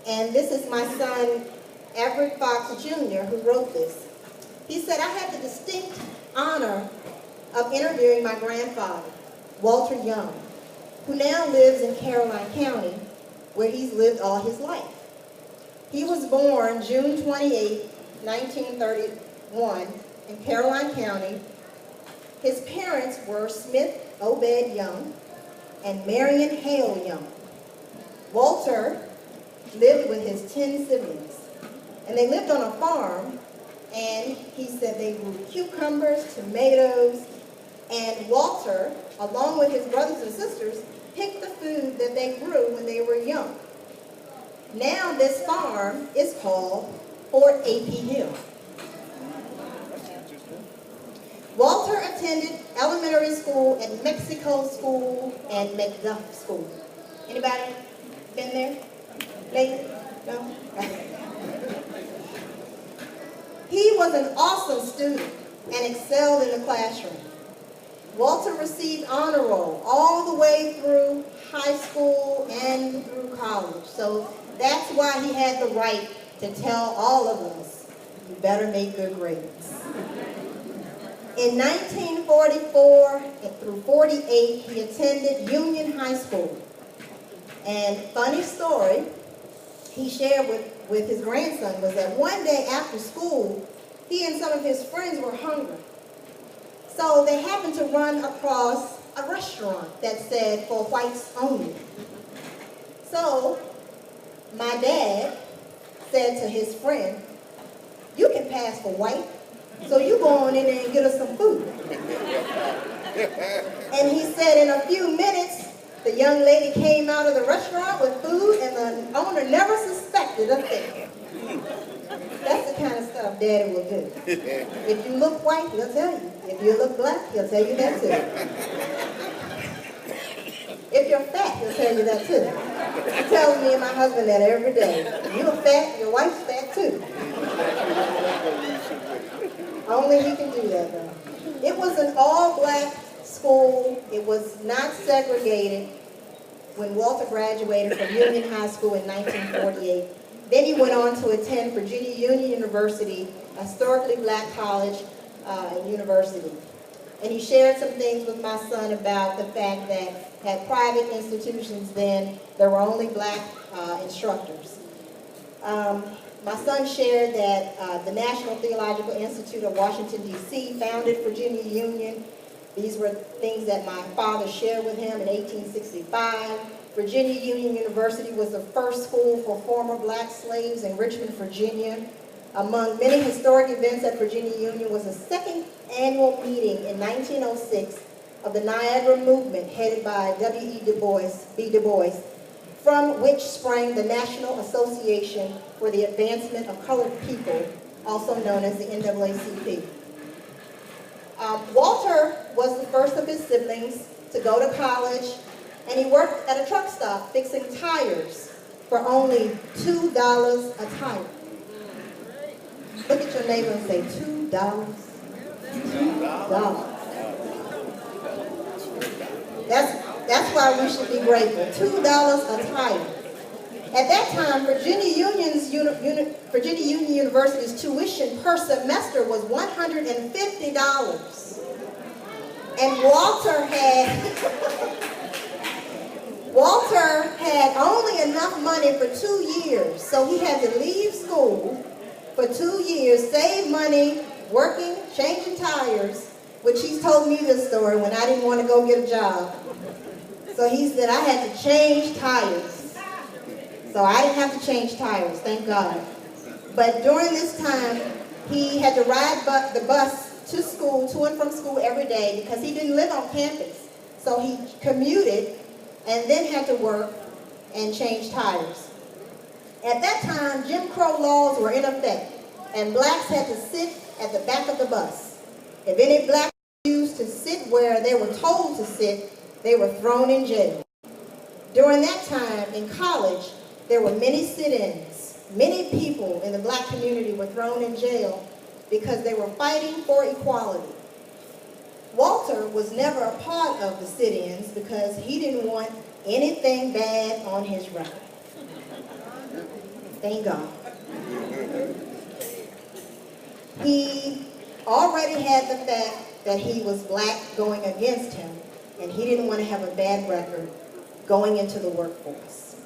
And this is my son, Everett Fox Jr., who wrote this. He said, I had the distinct honor of interviewing my grandfather, Walter Young, who now lives in Caroline County, where he's lived all his life. He was born June 28, 1931, in Caroline County. His parents were Smith Obed Young and Marion Hale Young. Walter lived with his 10 siblings, and they lived on a farm, and he said they grew cucumbers, tomatoes, and Walter, along with his brothers and sisters, picked the food that they grew when they were young. Now this farm is called Fort A.P. Hill. Walter attended elementary school at Mexico School and McDuff School. Anybody been there? Lately? No? He was an awesome student and excelled in the classroom. Walter received honor roll all the way through high school and through college. So that's why he had the right to tell all of us, you better make good grades. In 1944 and through 48, he attended Union High School. And funny story, he shared with his grandson was that one day after school, he and some of his friends were hungry. So they happened to run across a restaurant that said for whites only. So my dad said to his friend, you can pass for white, so you go on in there and get us some food. And he said in a few minutes, the young lady came out of the restaurant with food, and the owner never suspected a thing. That's the kind of stuff Daddy will do. If you look white, he'll tell you. If you look black, he'll tell you that too. If you're fat, he'll tell you that too. He tells me and my husband that every day. You're fat, your wife's fat too. Only he can do that though. It was an all-black school. It was not segregated when Walter graduated from Union High School in 1948. Then he went on to attend Virginia Union University, a historically black college and university. And he shared some things with my son about the fact that at private institutions then, there were only black instructors. My son shared that the National Theological Institute of Washington, D.C. founded Virginia Union. These were things that my father shared with him in 1865. Virginia Union University was the first school for former black slaves in Richmond, Virginia. Among many historic events at Virginia Union was the second annual meeting in 1906 of the Niagara Movement headed by W.E. Du Bois, from which sprang the National Association for the Advancement of Colored People, also known as the NAACP. Walter was the first of his siblings to go to college, and he worked at a truck stop fixing tires for only $2 a tire. Look at your neighbor and say, $2? $2. That's why we should be grateful. $2 a tire. At that time, Virginia Union University's tuition per semester was $150. And Walter had only enough money for 2 years, so he had to leave school for 2 years, save money, working, changing tires, which he's told me this story when I didn't want to go get a job. So he said I had to change tires. So I didn't have to change tires, thank God. But during this time, he had to ride the bus to school, to and from school every day because he didn't live on campus. So he commuted and then had to work and change tires. At that time, Jim Crow laws were in effect, and blacks had to sit at the back of the bus. If any black refused to sit where they were told to sit, they were thrown in jail. During that time in college, there were many sit-ins. Many people in the black community were thrown in jail because they were fighting for equality. Walter was never a part of the sit-ins because he didn't want anything bad on his record. Thank God. He already had the fact that he was black going against him, and he didn't want to have a bad record going into the workforce.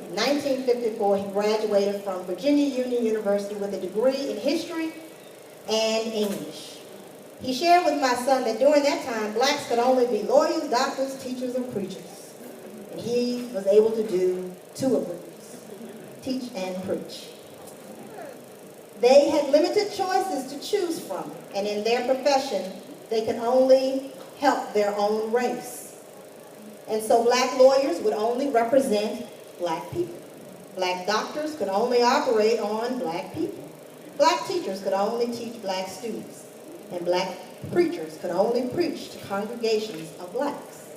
In 1954, he graduated from Virginia Union University with a degree in history and English. He shared with my son that during that time, blacks could only be lawyers, doctors, teachers, and preachers. And he was able to do two of those, teach and preach. They had limited choices to choose from, and in their profession, they could only help their own race. And so black lawyers would only represent black people. Black doctors could only operate on black people. Black teachers could only teach black students. And black preachers could only preach to congregations of blacks.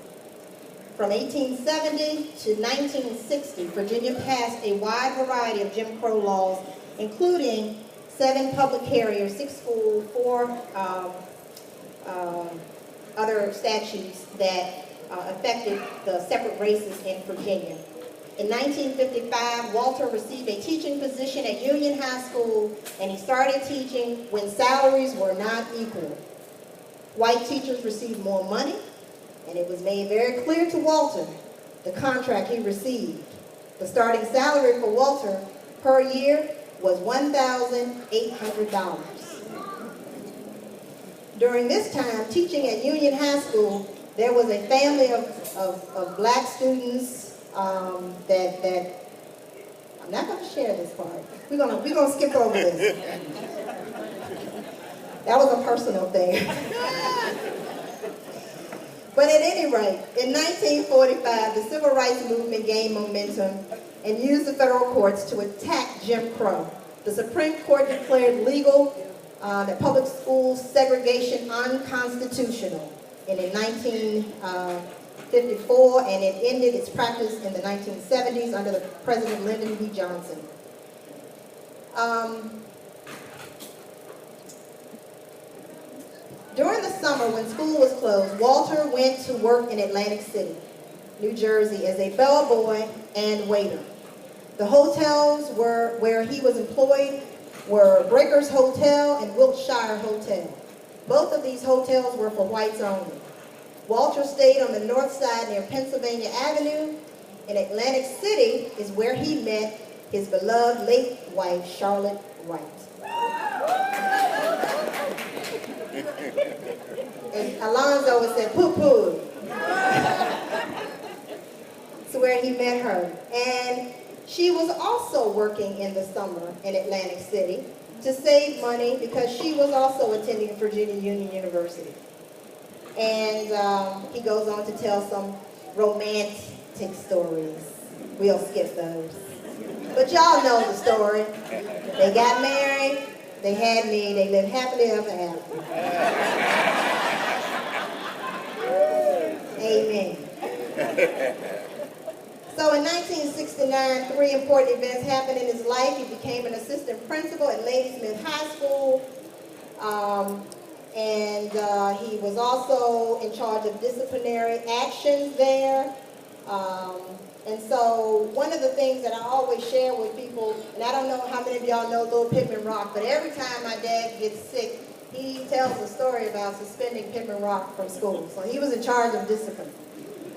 From 1870 to 1960, Virginia passed a wide variety of Jim Crow laws, including 7 public carriers, 6 schools, 4 other statutes that affected the separate races in Virginia. In 1955, Walter received a teaching position at Union High School, and he started teaching when salaries were not equal. White teachers received more money, and it was made very clear to Walter the contract he received. The starting salary for Walter per year was $1,800. During this time, teaching at Union High School, there was a family of black students that I'm not going to share this part. We're gonna skip over this. That was a personal thing. But at any rate, in 1945, the civil rights movement gained momentum and used the federal courts to attack Jim Crow. The Supreme Court declared legal that public school segregation unconstitutional in 1954, and it ended its practice in the 1970s under the President Lyndon B. Johnson. During the summer when school was closed, Walter went to work in Atlantic City, New Jersey as a bellboy and waiter. The hotels where he was employed were Breakers Hotel and Wiltshire Hotel. Both of these hotels were for whites only. Walter stayed on the north side near Pennsylvania Avenue. In Atlantic City is where he met his beloved late wife, Charlotte Wright. And Alonzo would say, poo-poo. It's where he met her. And she was also working in the summer in Atlantic City to save money because she was also attending Virginia Union University. And he goes on to tell some romantic stories. We'll skip those. But y'all know the story. They got married, they had me, they lived happily ever after. Amen. So in 1969, 3 important events happened in his life. He became an assistant principal at Ladysmith High School. He was also in charge of disciplinary actions there. And so one of the things that I always share with people, and I don't know how many of y'all know Little Pittman Rock, but every time my dad gets sick, he tells a story about suspending Pittman Rock from school. So he was in charge of discipline,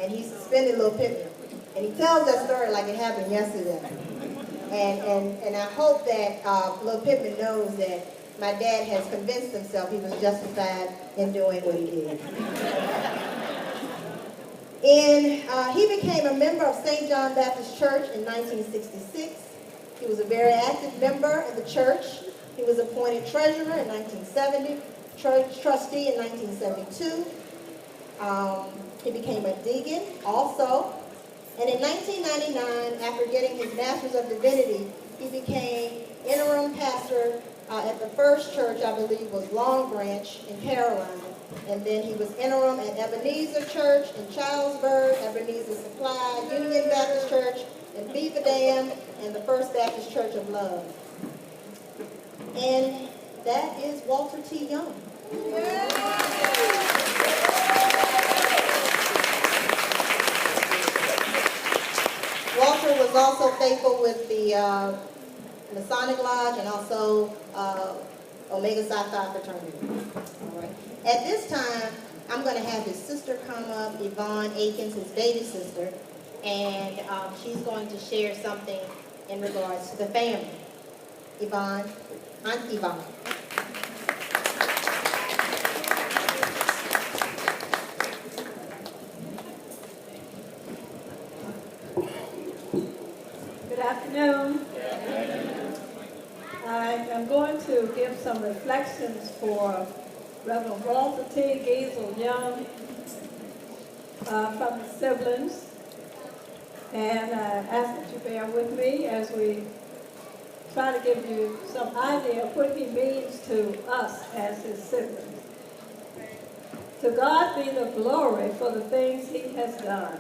and he suspended Little Pittman. And he tells that story like it happened yesterday. And I hope that Little Pittman knows that my dad has convinced himself he was justified in doing what he did. He became a member of St. John Baptist Church in 1966. He was a very active member of the church. He was appointed treasurer in 1970. church trustee in 1972. He became a deacon also. And in 1999, after getting his Master's of Divinity, he became interim pastor at the first church, I believe, was Long Branch in Carolina. And then he was interim at Ebenezer Church in Charlesburg, Ebenezer Supply, Union Baptist Church in Beaver Dam, and the First Baptist Church of Love. And that is Walter T. Young. Walter was also faithful with the Masonic Lodge and also Omega Psi Phi fraternity. All right. At this time, I'm going to have his sister come up, Yvonne Akins, his baby sister, and she's going to share something in regards to the family. Yvonne, Aunt Yvonne. Good afternoon. I am going to give some reflections for Reverend Walter T. Giesel Young from his siblings. And I ask that you bear with me as we try to give you some idea of what he means to us as his siblings. To God be the glory for the things he has done.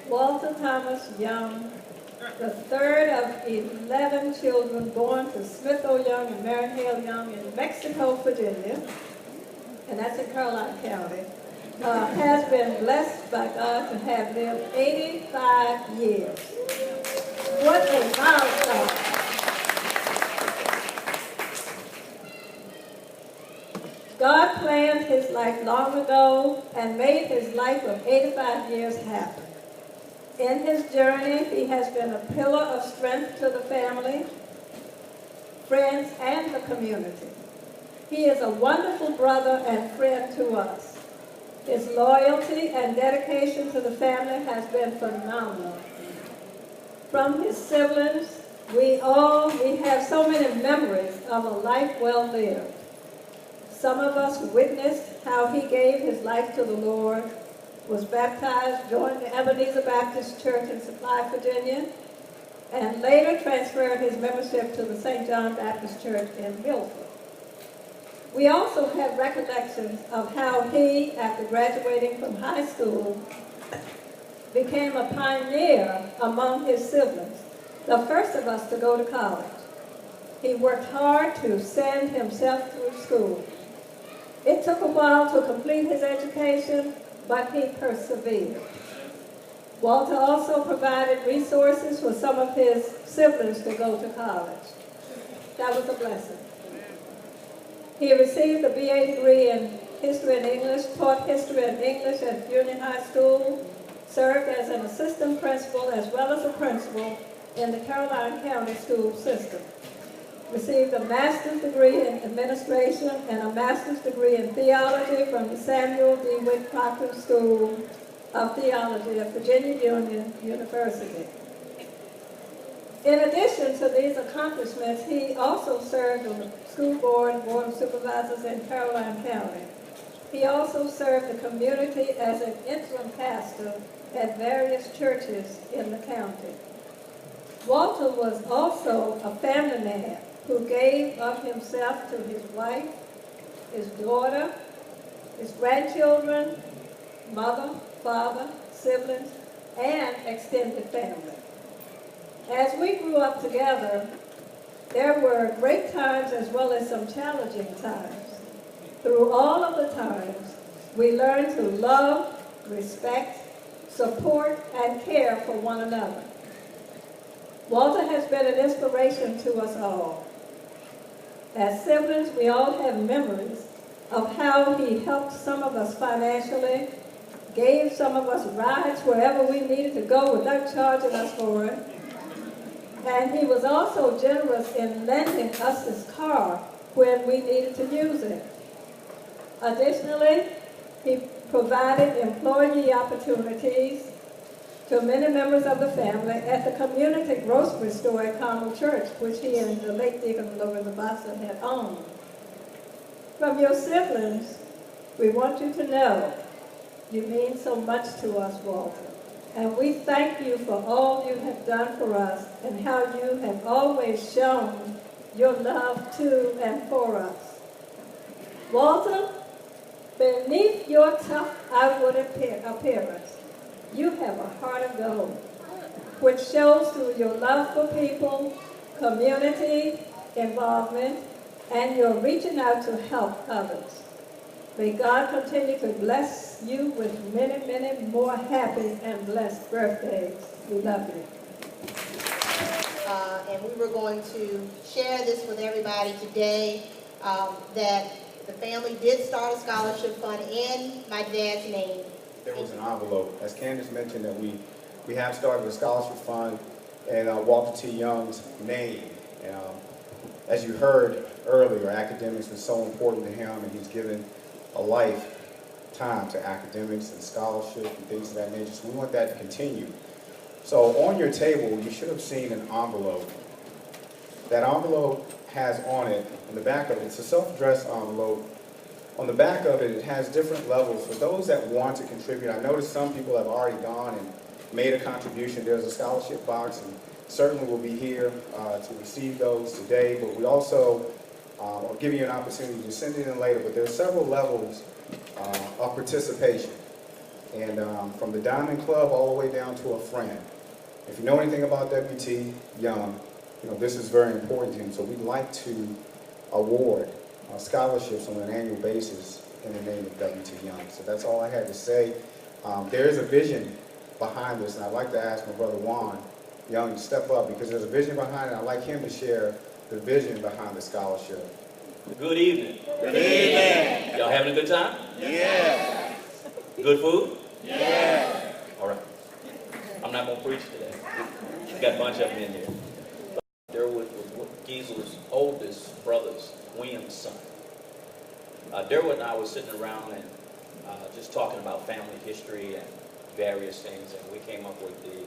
Walter Thomas Young, the third of 11 children born to Smith O. Young and Mary Hale Young in Mexico, Virginia, and that's in Caroline County, has been blessed by God to have lived 85 years. What a milestone. God planned his life long ago and made his life of 85 years happen. In his journey, he has been a pillar of strength to the family, friends, and the community. He is a wonderful brother and friend to us. His loyalty and dedication to the family has been phenomenal. From his siblings, we have so many memories of a life well lived. Some of us witnessed how he gave his life to the Lord, was baptized, joined the Ebenezer Baptist Church in Supply, Virginia, and later transferred his membership to the St. John Baptist Church in Milford. We also have recollections of how he, after graduating from high school, became a pioneer among his siblings, the first of us to go to college. He worked hard to send himself through school. It took a while to complete his education, but he persevered. Walter also provided resources for some of his siblings to go to college. That was a blessing. He received a BA degree in History and English, taught History and English at Union High School, served as an assistant principal as well as a principal in the Caroline County school system. Received a master's degree in administration and a master's degree in theology from the Samuel D. Wick Proctor School of Theology at Virginia Union University. In addition to these accomplishments, he also served on the school board, Board of Supervisors in Caroline County. He also served the community as an interim pastor at various churches in the county. Walter was also a family man who gave of himself to his wife, his daughter, his grandchildren, mother, father, siblings, and extended family. As we grew up together, there were great times as well as some challenging times. Through all of the times, we learned to love, respect, support, and care for one another. Walter has been an inspiration to us all. As siblings, we all have memories of how he helped some of us financially, gave some of us rides wherever we needed to go without charging us for it. And he was also generous in lending us his car when we needed to use it. Additionally, he provided employee opportunities to many members of the family at the community grocery store at Carmel Church, which he and the late Deacon Lorenzo Boston had owned. From your siblings, we want you to know you mean so much to us, Walter. And we thank you for all you have done for us and how you have always shown your love to and for us. Walter, beneath your tough outward appearance, you have a heart of gold, which shows through your love for people, community involvement, and your reaching out to help others. May God continue to bless you with many, many more happy and blessed birthdays. We love you. And we were going to share this with everybody today, that the family did start a scholarship fund in my dad's name. There was an envelope. As Candace mentioned, that we have started a scholarship fund in Walter T. Young's name. And, as you heard earlier, academics was so important to him, and he's given a lifetime to academics and scholarship and things of that nature. So we want that to continue. So on your table, you should have seen an envelope. That envelope has on it, on the back of it, it's a self-addressed envelope. On the back of it, it has different levels. For those that want to contribute, I noticed some people have already gone and made a contribution. There's a scholarship box, and certainly will be here to receive those today. But we also will give you an opportunity to send it in later. But there are several levels of participation. And from the Diamond Club all the way down to a friend. If you know anything about W.T. Young, this is very important to him. So we'd like to award scholarships on an annual basis in the name of W.T. Young. So that's all I had to say. There is a vision behind this, and I'd like to ask my brother Juan Young to step up, because there's a vision behind it. I'd like him to share the vision behind the scholarship. Good evening. Good evening. Y'all having a good time? Yeah. Good food? Yeah. All right. I'm not going to preach today. Got a bunch of them in here. Derwood was Gisel's oldest brother's twin son. Derwood and I were sitting around and just talking about family history and various things, and we came up with the